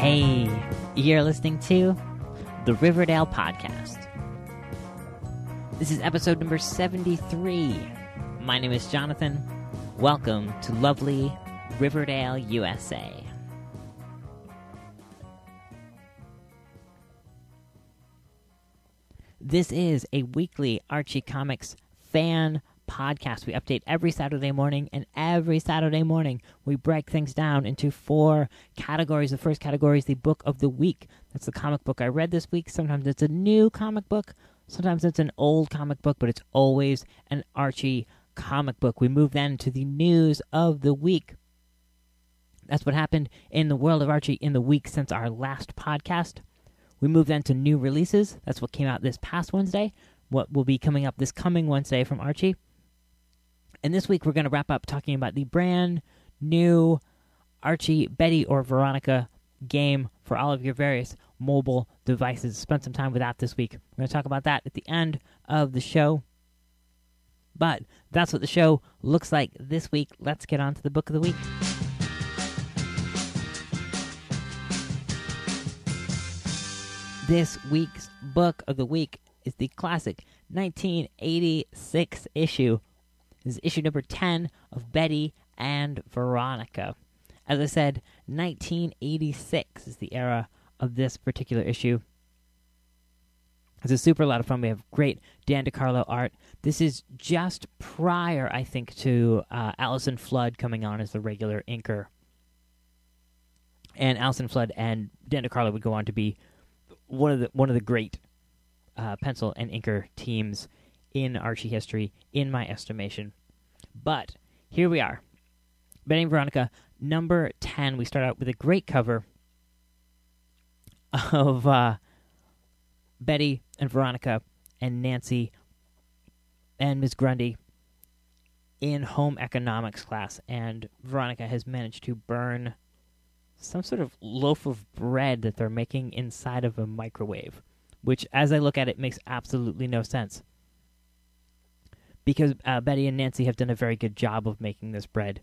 Hey, you're listening to the Riverdale podcast. This is episode number 73. My name is Jonathan. Welcome to lovely Riverdale, USA. This is a weekly Archie Comics fan podcast. We update every Saturday morning, and every Saturday morning we break things down into 4 categories. The first category is the book of the week. That's the comic book I read this week. Sometimes it's a new comic book, sometimes it's an old comic book, but it's always an Archie comic book. We move then to the news of the week. That's what happened in the world of Archie in the week since our last podcast. We move then to new releases. That's what came out this past Wednesday, what will be coming up this coming Wednesday from Archie. And this week we're going to wrap up talking about the brand new Archie, Betty, or Veronica game for all of your various mobile devices. Spent some time with that this week. We're going to talk about that at the end of the show. But that's what the show looks like this week. Let's get on to the book of the week. This week's book of the week is the classic 1986 issue. This is issue number 10 of Betty and Veronica. As I said, 1986 is the era of this particular issue. It's a super lot of fun. We have great Dan DeCarlo art. This is just prior, I think, to Allison Flood coming on as the regular inker. And Allison Flood and Dan DeCarlo would go on to be one of the great pencil and inker teams in Archie history, in my estimation. But here we are. Betty and Veronica, number 10. We start out with a great cover of Betty and Veronica and Nancy and Miss Grundy in home economics class. And Veronica has managed to burn some sort of loaf of bread that they're making inside of a microwave, which, as I look at it, makes absolutely no sense. Because Betty and Nancy have done a very good job of making this bread.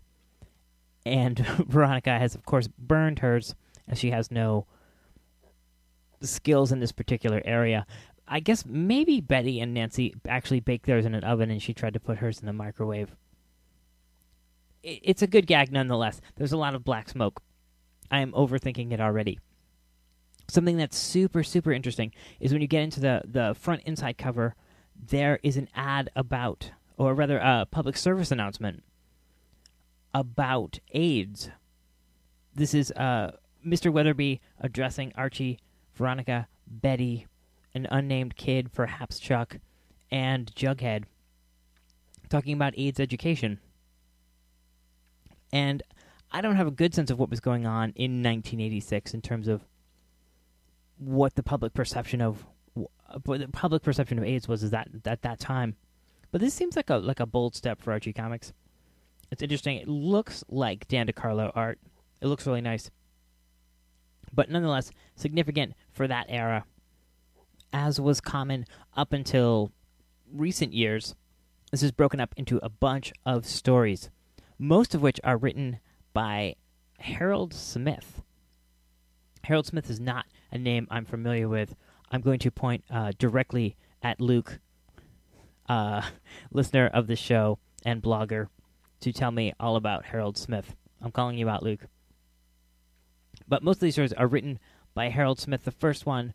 And Veronica has, of course, burned hers, as she has no skills in this particular area. I guess maybe Betty and Nancy actually baked theirs in an oven, and she tried to put hers in the microwave. It's a good gag nonetheless. There's a lot of black smoke. I am overthinking it already. Something that's super, super interesting is when you get into the front inside cover, there is an ad about, or rather a public service announcement about AIDS. This is Mr. Weatherby addressing Archie, Veronica, Betty, an unnamed kid, perhaps Chuck, and Jughead, talking about AIDS education. And I don't have a good sense of what was going on in 1986 in terms of what the public perception of AIDS was at that time. But this seems like a bold step for Archie Comics. It's interesting. It looks like Dan DeCarlo art. It looks really nice. But nonetheless, significant for that era. As was common up until recent years, this is broken up into a bunch of stories, most of which are written by Harold Smith. Harold Smith is not a name I'm familiar with. I'm going to point directly at Luke, listener of the show and blogger, to tell me all about Harold Smith. I'm calling you out, Luke. But most of these stories are written by Harold Smith. The first one,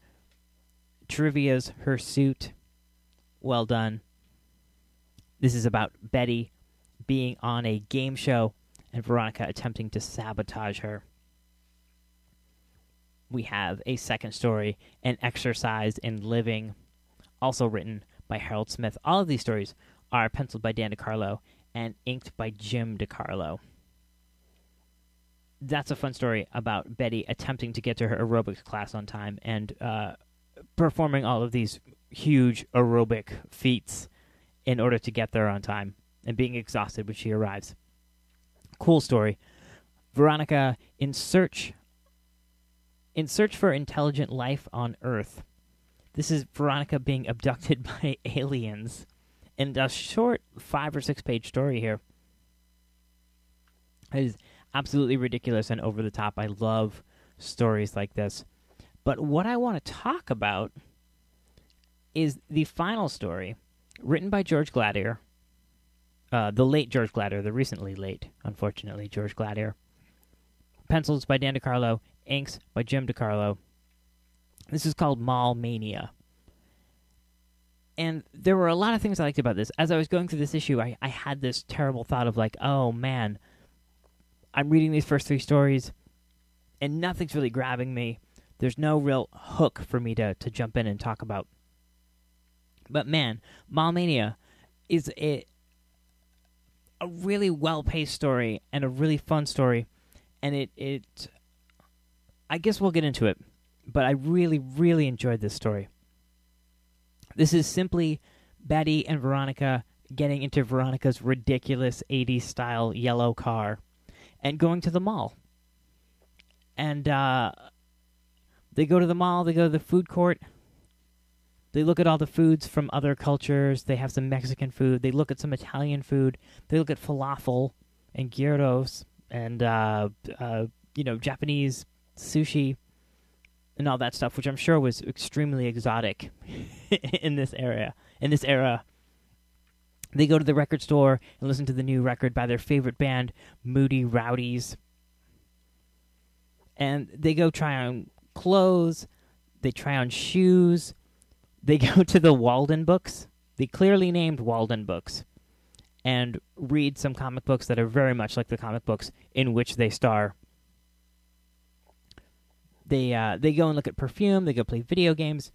Trivia's Hirsute. Well done. This is about Betty being on a game show and Veronica attempting to sabotage her. We have a second story, An Exercise in Living, also written by Harold Smith. All of these stories are penciled by Dan DeCarlo and inked by Jim DeCarlo. That's a fun story about Betty attempting to get to her aerobics class on time and performing all of these huge aerobic feats in order to get there on time and being exhausted when she arrives. Cool story. Veronica in search for intelligent life on Earth. This is Veronica being abducted by aliens. And a short 5 or 6 page story here. It is absolutely ridiculous and over the top. I love stories like this. But what I want to talk about is the final story, written by George Gladier, the late George Gladier, the recently late, unfortunately, George Gladier. Pencils by Dan DeCarlo, inks by Jim DeCarlo. This is called Mall Mania. And there were a lot of things I liked about this. As I was going through this issue, I had this terrible thought of like, oh man, I'm reading these first 3 stories, and nothing's really grabbing me. There's no real hook for me to jump in and talk about. But man, Mall Mania is a really well-paced story and a really fun story. And it I guess we'll get into it, but I really, really enjoyed this story. This is simply Betty and Veronica getting into Veronica's ridiculous 80s style yellow car and going to the mall. And they go to the mall, they go to the food court, they look at all the foods from other cultures, they have some Mexican food, they look at some Italian food, they look at falafel and gyros and Japanese sushi and all that stuff, which I'm sure was extremely exotic in this era. They go to the record store and listen to the new record by their favorite band, Moody Rowdies. And they go try on clothes, they try on shoes, they go to the Walden books, the clearly named Walden books, and read some comic books that are very much like the comic books in which they star. They go and look at perfume, they go play video games,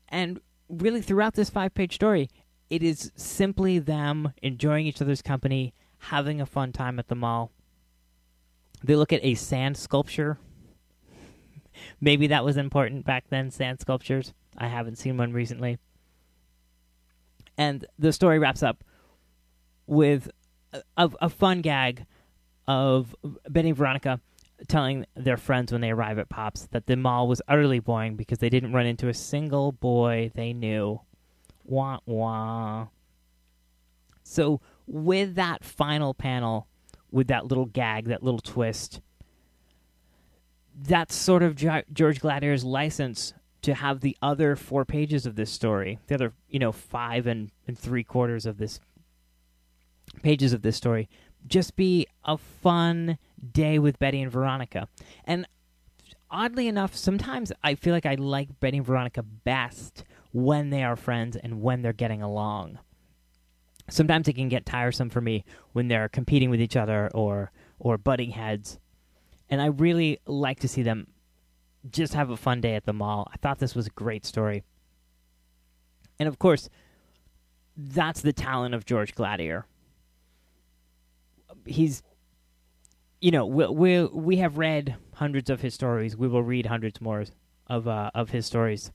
and really throughout this 5-page story, it is simply them enjoying each other's company, having a fun time at the mall. They look at a sand sculpture. Maybe that was important back then, sand sculptures. I haven't seen one recently. And the story wraps up with a fun gag of Betty and Veronica telling their friends when they arrive at Pop's that the mall was utterly boring because they didn't run into a single boy they knew. Wah, wah. So with that final panel, with that little gag, that little twist, that's sort of George Gladier's license to have the other 4 pages of this story, the other 5 and 3/4 of this pages of this story, just be a fun day with Betty and Veronica. And oddly enough, sometimes I feel like I like Betty and Veronica best when they are friends and when they're getting along. Sometimes it can get tiresome for me when they're competing with each other or butting heads. And I really like to see them just have a fun day at the mall. I thought this was a great story. And of course, that's the talent of George Gladier. He's, we have read hundreds of his stories. We will read hundreds more of his stories.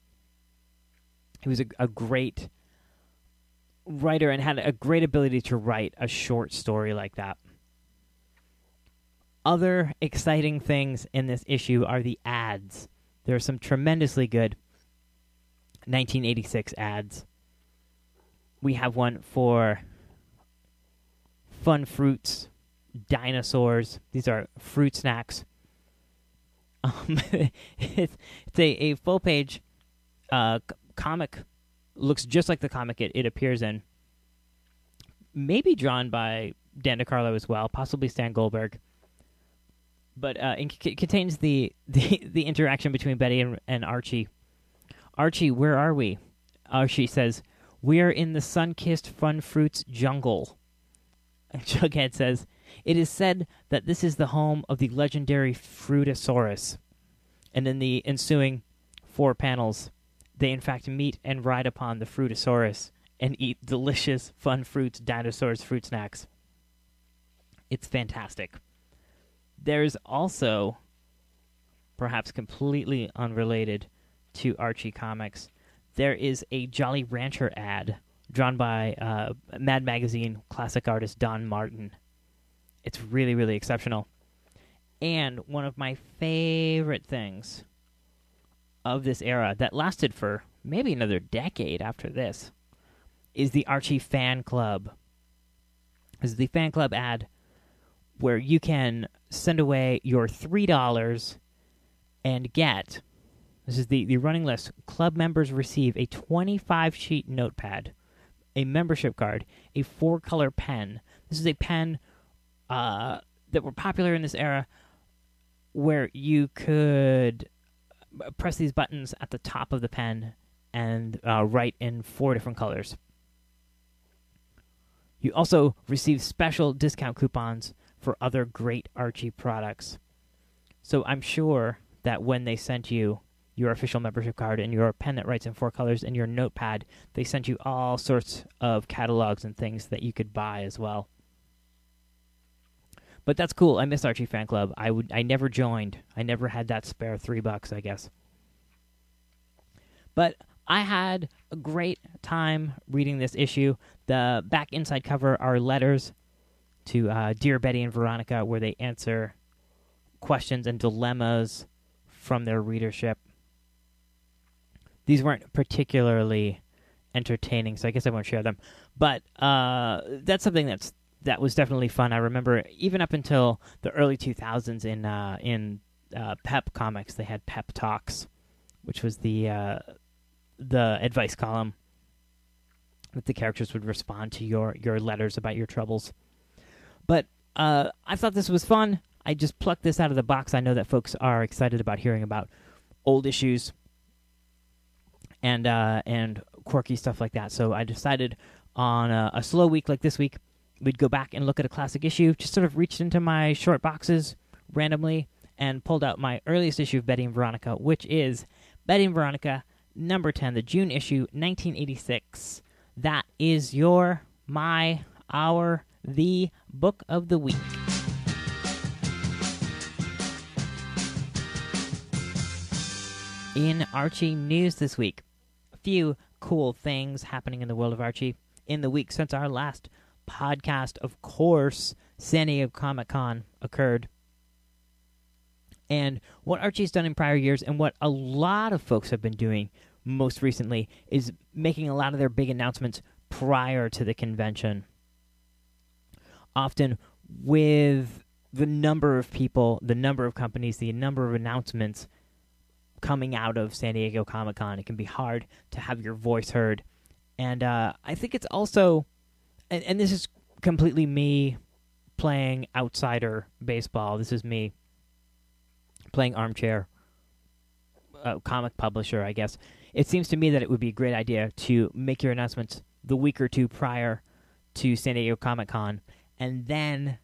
He was a great writer and had a great ability to write a short story like that. Other exciting things in this issue are the ads. There are some tremendously good 1986 ads. We have one for Fun Fruits, dinosaurs. These are fruit snacks. It's a full-page comic. Looks just like the comic it appears in. Maybe drawn by Dan DeCarlo as well, possibly Stan Goldberg. But it contains the interaction between Betty and Archie. Archie, where are we? Archie says, "We're in the sun-kissed Fun Fruits jungle." And Jughead says, "It is said that this is the home of the legendary Fruitosaurus." And in the ensuing 4 panels, they in fact meet and ride upon the Fruitosaurus and eat delicious Fun Fruits dinosaurs fruit snacks. It's fantastic. There's also, perhaps completely unrelated to Archie Comics, there is a Jolly Rancher ad drawn by Mad Magazine classic artist Don Martin. It's really, really exceptional. And one of my favorite things of this era that lasted for maybe another decade after this is the Archie Fan Club. This is the fan club ad where you can send away your $3 and get, this is the running list, club members receive a 25-sheet notepad, a membership card, a 4-color pen. This is a pen that were popular in this era where you could press these buttons at the top of the pen and write in 4 different colors. You also receive special discount coupons for other great Archie products. So I'm sure that when they sent you your official membership card and your pen that writes in 4 colors and your notepad, they sent you all sorts of catalogs and things that you could buy as well. But that's cool. I miss Archie Fan Club. I never joined. I never had that spare $3, I guess. But I had a great time reading this issue. The back inside cover are letters to Dear Betty and Veronica, where they answer questions and dilemmas from their readership. These weren't particularly entertaining, so I guess I won't share them. But that's something that was definitely fun. I remember even up until the early 2000s in Pep Comics, they had Pep Talks, which was the advice column that the characters would respond to your letters about your troubles. But I thought this was fun. I just plucked this out of the box. I know that folks are excited about hearing about old issues and quirky stuff like that. So I decided on a slow week like this week, we'd go back and look at a classic issue, just sort of reached into my short boxes randomly and pulled out my earliest issue of Betty and Veronica, which is Betty and Veronica number 10, the June issue, 1986. That is your, my, our, the book of the week. In Archie news this week, a few cool things happening in the world of Archie. In the week since our last podcast, of course, San Diego Comic-Con occurred. And what Archie's done in prior years, and what a lot of folks have been doing most recently, is making a lot of their big announcements prior to the convention. Often with the number of people, the number of companies, the number of announcements coming out of San Diego Comic-Con, it can be hard to have your voice heard. And I think it's also, and this is completely me playing outsider baseball. This is me playing armchair comic publisher, I guess. It seems to me that it would be a great idea to make your announcements the week or two prior to San Diego Comic-Con, and then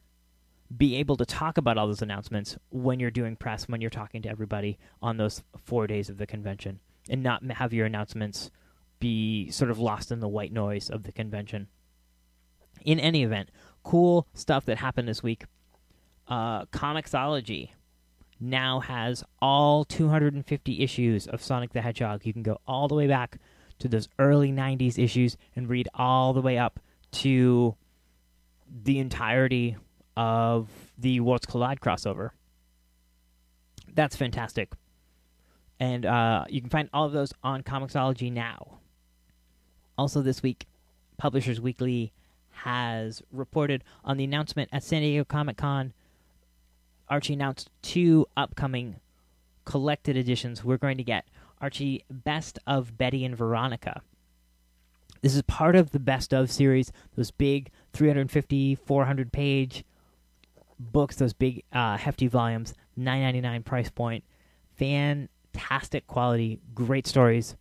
be able to talk about all those announcements when you're doing press, when you're talking to everybody on those 4 days of the convention, and not have your announcements be sort of lost in the white noise of the convention. In any event, cool stuff that happened this week. Comixology now has all 250 issues of Sonic the Hedgehog. You can go all the way back to those early 90s issues and read all the way up to the entirety of the Worlds Collide crossover. That's fantastic. And you can find all of those on Comixology now. Also this week, Publishers Weekly has reported on the announcement at San Diego Comic-Con. Archie announced 2 upcoming collected editions. We're going to get Archie Best of Betty and Veronica. This is part of the Best of series, those big 350, 400-page books, those big hefty volumes, $9.99 price point. Fantastic quality, great stories.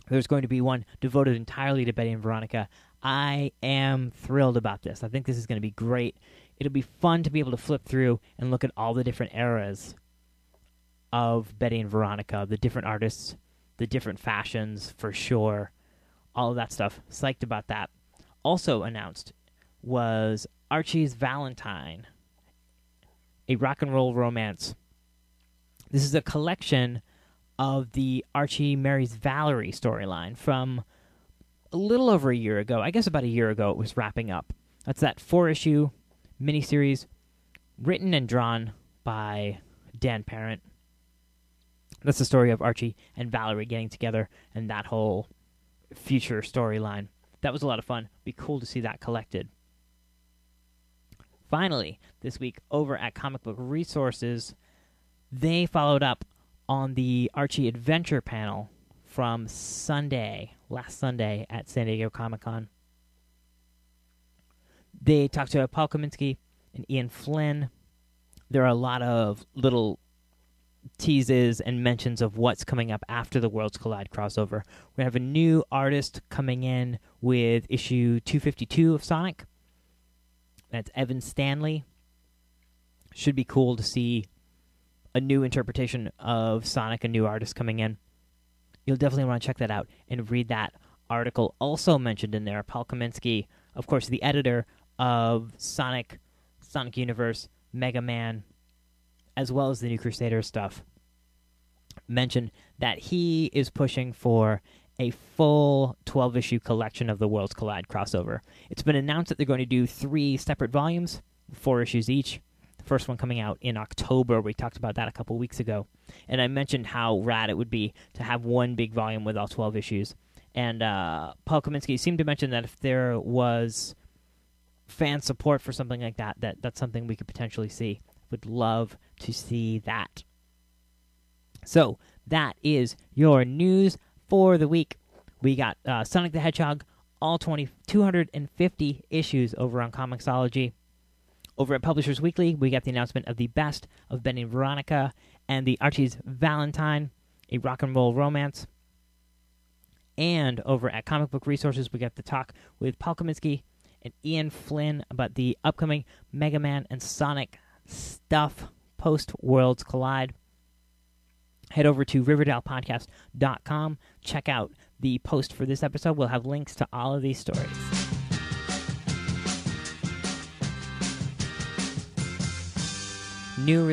There's going to be one devoted entirely to Betty and Veronica. I am thrilled about this. I think this is going to be great. It'll be fun to be able to flip through and look at all the different eras of Betty and Veronica, the different artists, the different fashions, for sure. All of that stuff. Psyched about that. Also announced was Archie's Valentine, a rock and roll romance. This is a collection of the Archie marries Valerie storyline from a little over a year ago. I guess about a year ago it was wrapping up. That's that 4-issue miniseries written and drawn by Dan Parent. That's the story of Archie and Valerie getting together and that whole future storyline. That was a lot of fun. Be cool to see that collected. Finally, this week over at Comic Book Resources, They followed up on the Archie Adventure panel from last Sunday at San Diego Comic-Con. They talked to Paul Kaminsky and Ian Flynn. There are a lot of little teases and mentions of what's coming up after the Worlds Collide crossover. We have a new artist coming in with issue 252 of Sonic. That's Evan Stanley. Should be cool to see a new interpretation of Sonic, a new artist coming in. You'll definitely want to check that out and read that article. Also mentioned in there, Paul Kaminsky, of course, the editor of Sonic Universe, Mega Man, as well as the New Crusaders stuff, mentioned that he is pushing for a full 12-issue collection of the Worlds Collide crossover. It's been announced that they're going to do 3 separate volumes, 4 issues each. The first one coming out in October. We talked about that a couple weeks ago. And I mentioned how rad it would be to have one big volume with all 12 issues. And Paul Kaminsky seemed to mention that if there was fan support for something like that, that's something we could potentially see. Would love to see that. So that is your news for the week. We got Sonic the Hedgehog, all 250 issues over on Comixology. Over at Publishers Weekly, we got the announcement of the best of Benny and Veronica and the Archie's Valentine, a rock and roll romance. And over at Comic Book Resources, we got the talk with Paul Kaminsky and Ian Flynn about the upcoming Mega Man and Sonic stuff post-Worlds Collide. Head over to RiverdalePodcast.com. Check out the post for this episode. We'll have links to all of these stories. New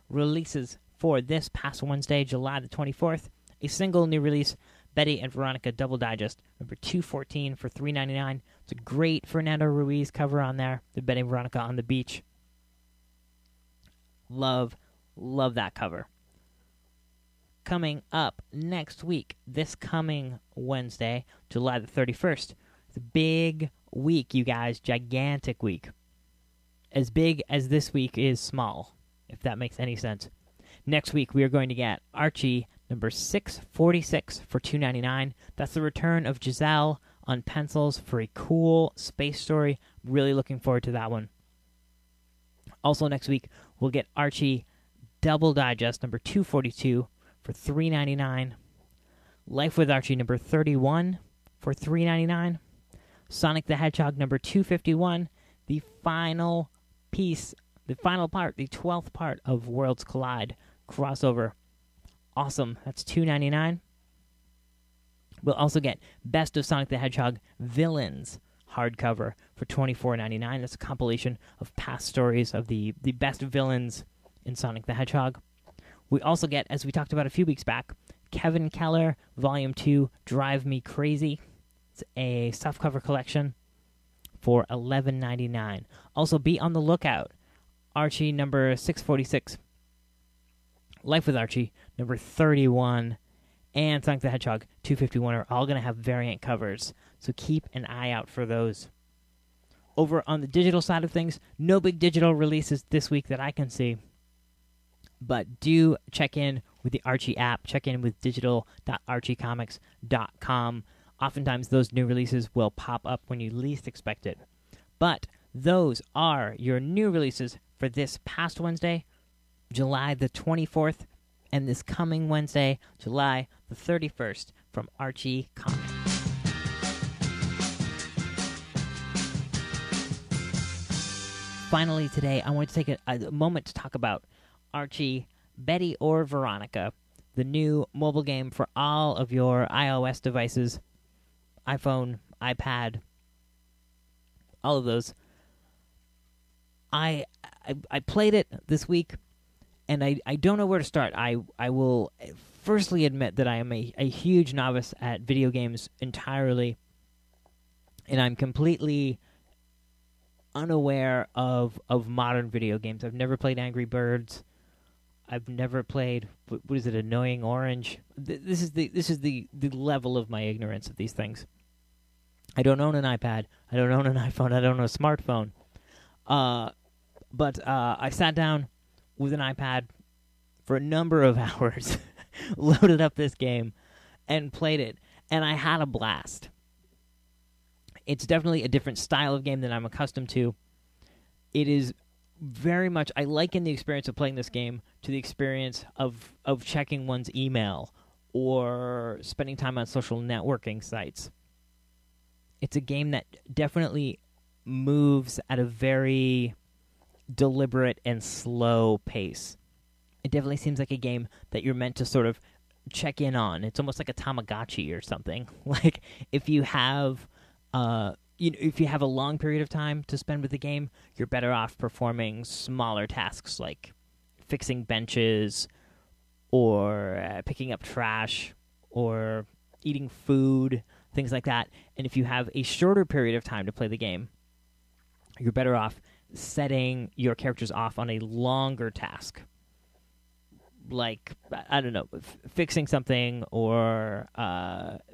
releases for this past Wednesday, July the 24th. A single new release, Betty and Veronica Double Digest, number 214 for $3.99. It's a great Fernando Ruiz cover on there, the Betty and Veronica on the beach. Love that cover. Coming up next week, this coming Wednesday, July the 31st. It's a big week, you guys, gigantic week. As big as this week is small, if that makes any sense. Next week, we are going to get Archie number 646 for $2.99. That's the return of Giselle on pencils for a cool space story. Really looking forward to that one. Also next week, we'll get Archie Double Digest number 242 for $3.99. Life with Archie number 31 for $3.99. Sonic the Hedgehog number 251, the final piece, the final part, the 12th part of Worlds Collide crossover. Awesome. That's $2.99. We'll also get Best of Sonic the Hedgehog Villains hardcover for $24.99. That's a compilation of past stories of the best villains in Sonic the Hedgehog. We also get, as we talked about a few weeks back, Kevin Keller, Volume 2, Drive Me Crazy. It's a softcover collection for $11.99. Also, be on the lookout. Archie number 646, Life with Archie number 31, and Sonic the Hedgehog 251 are all going to have variant covers, so keep an eye out for those. Over on the digital side of things, no big digital releases this week that I can see, but do check in with the Archie app, check in with digital.archiecomics.com. Oftentimes those new releases will pop up when you least expect it. But those are your new releases for this past Wednesday, July the 24th, and this coming Wednesday, July the 31st, from Archie Comics. Finally today, I want to take a moment to talk about Archie, Betty or Veronica, the new mobile game for all of your iOS devices, iPhone, iPad, all of those. I played it this week, and I don't know where to start. I will firstly admit that I am a huge novice at video games entirely, and I'm completely unaware of modern video games. I've never played Angry Birds. I've never played, what is it, Annoying Orange? This is the level of my ignorance of these things. I don't own an iPad. I don't own an iPhone. I don't own a smartphone. But I sat down with an iPad for a number of hours, loaded up this game, and played it, and I had a blast. It's definitely a different style of game than I'm accustomed to. It is very much, I liken the experience of playing this game to the experience of checking one's email or spending time on social networking sites. It's a game that definitely moves at a very deliberate and slow pace. It definitely seems like a game that you're meant to sort of check in on. It's almost like a Tamagotchi or something. Like if you have if you have a long period of time to spend with the game, you're better off performing smaller tasks like fixing benches or picking up trash or eating food, things like that. And if you have a shorter period of time to play the game, you're better off setting your characters off on a longer task. Like, I don't know, fixing something, or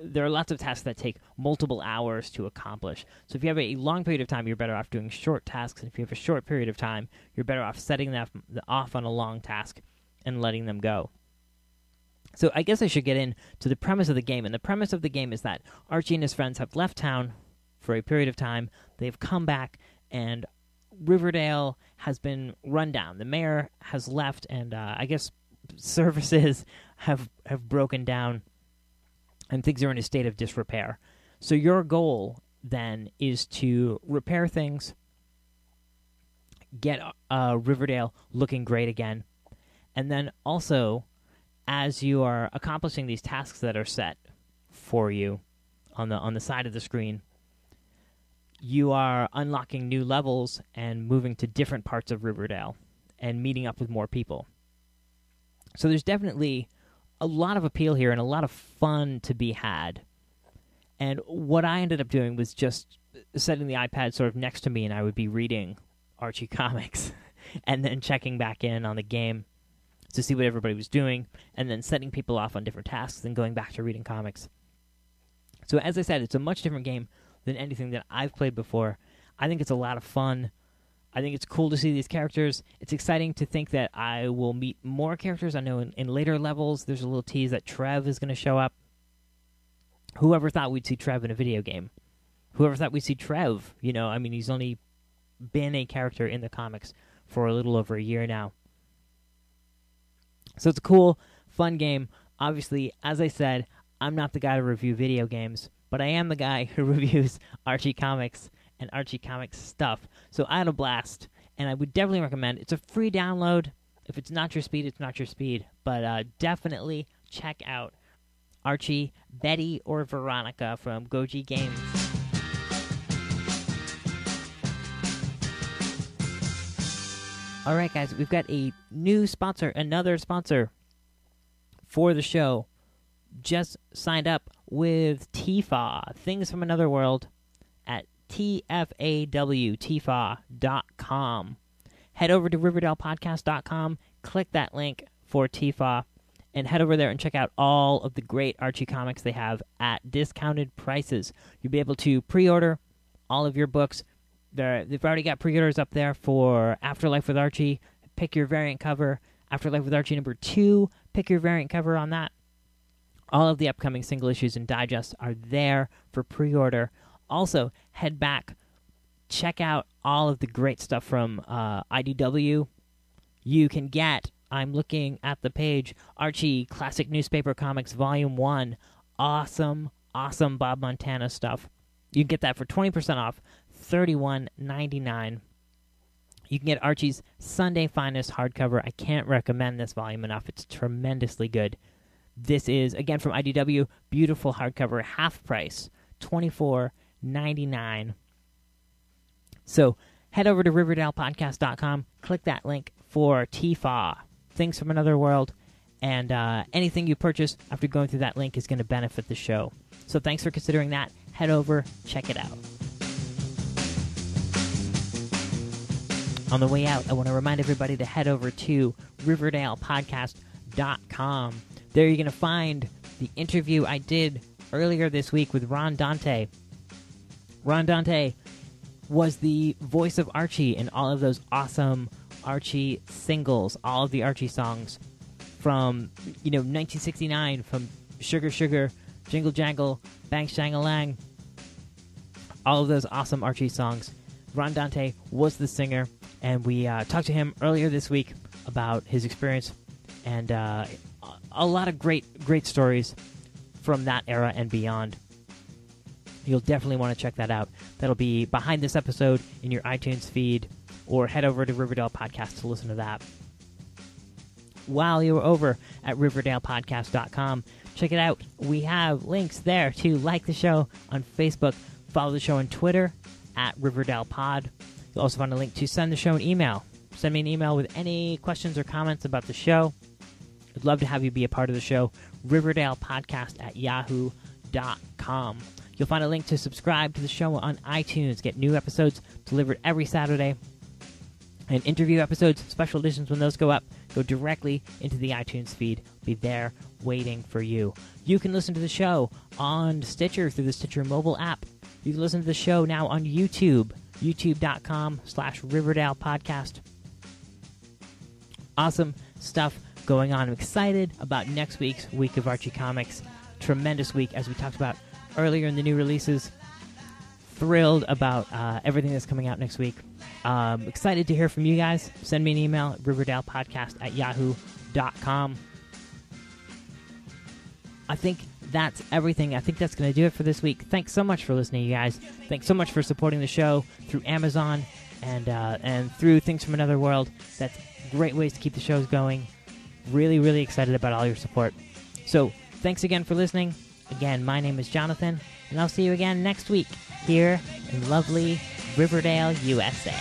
there are lots of tasks that take multiple hours to accomplish. So if you have a long period of time, you're better off doing short tasks. And if you have a short period of time, you're better off setting them off on a long task and letting them go. So I guess I should get into the premise of the game. And the premise of the game is that Archie and his friends have left town for a period of time. They've come back, and Riverdale has been run down. The mayor has left, and I guess services have broken down, and things are in a state of disrepair. So your goal then is to repair things, get Riverdale looking great again, and then also, as you are accomplishing these tasks that are set for you on the side of the screen, you are unlocking new levels and moving to different parts of Riverdale and meeting up with more people. So there's definitely a lot of appeal here and a lot of fun to be had. And what I ended up doing was just setting the iPad sort of next to me, and I would be reading Archie comics and then checking back in on the game to see what everybody was doing, and then setting people off on different tasks and going back to reading comics. So as I said, it's a much different game than anything that I've played before. I think it's a lot of fun. I think it's cool to see these characters. It's exciting to think that I will meet more characters. I know in later levels, there's a little tease that Trev is going to show up. Whoever thought we'd see Trev in a video game? Whoever thought we'd see Trev? You know, I mean, he's only been a character in the comics for a little over a year now. So it's a cool, fun game. Obviously, as I said, I'm not the guy to review video games, but I am the guy who reviews Archie comics and Archie comics stuff. So I had a blast, and I would definitely recommend. It's a free download. If it's not your speed, it's not your speed. But definitely check out Archie, Betty, or Veronica from Goji Games. All right, guys, we've got a new sponsor, another sponsor for the show. Just signed up with Tifa, Things from Another World, at tfawtifa.com. Head over to riverdale.podcast.com, click that link for Tifa, and head over there and check out all of the great Archie comics they have at discounted prices. You'll be able to pre-order all of your books. They've already got pre-orders up there for Afterlife with Archie. Pick your variant cover. Afterlife with Archie number 2, pick your variant cover on that. All of the upcoming single issues and digests are there for pre-order. Also, head back, check out all of the great stuff from IDW. You can get, I'm looking at the page, Archie Classic Newspaper Comics Volume 1. Awesome, awesome Bob Montana stuff. You can get that for 20% off, $31.99. You can get Archie's Sunday Finest hardcover. I can't recommend this volume enough. It's tremendously good. This is, again, from IDW, beautiful hardcover, half price, $24.99. So head over to riverdale.podcast.com, click that link for Tifa, Things from Another World, and anything you purchase after going through that link is going to benefit the show. So thanks for considering that. Head over, check it out. On the way out, I want to remind everybody to head over to riverdale.podcast.com. There you're going to find the interview I did earlier this week with Ron Dante. Ron Dante was the voice of Archie in all of those awesome Archie singles, all of the Archie songs from 1969, from Sugar Sugar, Jingle Jangle, Bang Shang-a-Lang, all of those awesome Archie songs. Ron Dante was the singer, and we talked to him earlier this week about his experience and a lot of great stories from that era and beyond. You'll definitely want to check that out. That'll be behind this episode in your iTunes feed, or head over to Riverdale Podcast to listen to that. While you're over at RiverdalePodcast.com, check it out. We have links there to like the show on Facebook, follow the show on Twitter at RiverdalePod. You'll also find a link to send the show an email. Send me an email with any questions or comments about the show. I'd love to have you be a part of the show. RiverdalePodcast@yahoo.com. You'll find a link to subscribe to the show on iTunes. Get new episodes delivered every Saturday. And interview episodes, special editions when those go up, go directly into the iTunes feed. Be there waiting for you. You can listen to the show on Stitcher through the Stitcher mobile app. You can listen to the show now on YouTube, youtube.com/Riverdale Podcast. Awesome stuff going on. I'm excited about next week's week of Archie Comics. Tremendous week, as we talked about earlier in the new releases. Thrilled about everything that's coming out next week. Excited to hear from you guys. Send me an email at riverdalepodcast@yahoo.com. I think that's everything. I think that's going to do it for this week. Thanks so much for listening, you guys. Thanks so much for supporting the show through Amazon and through Things from Another World. That's great ways to keep the shows going. Really, really excited about all your support. So thanks again for listening. Again, my name is Jonathan, and I'll see you again next week here in lovely Riverdale, USA.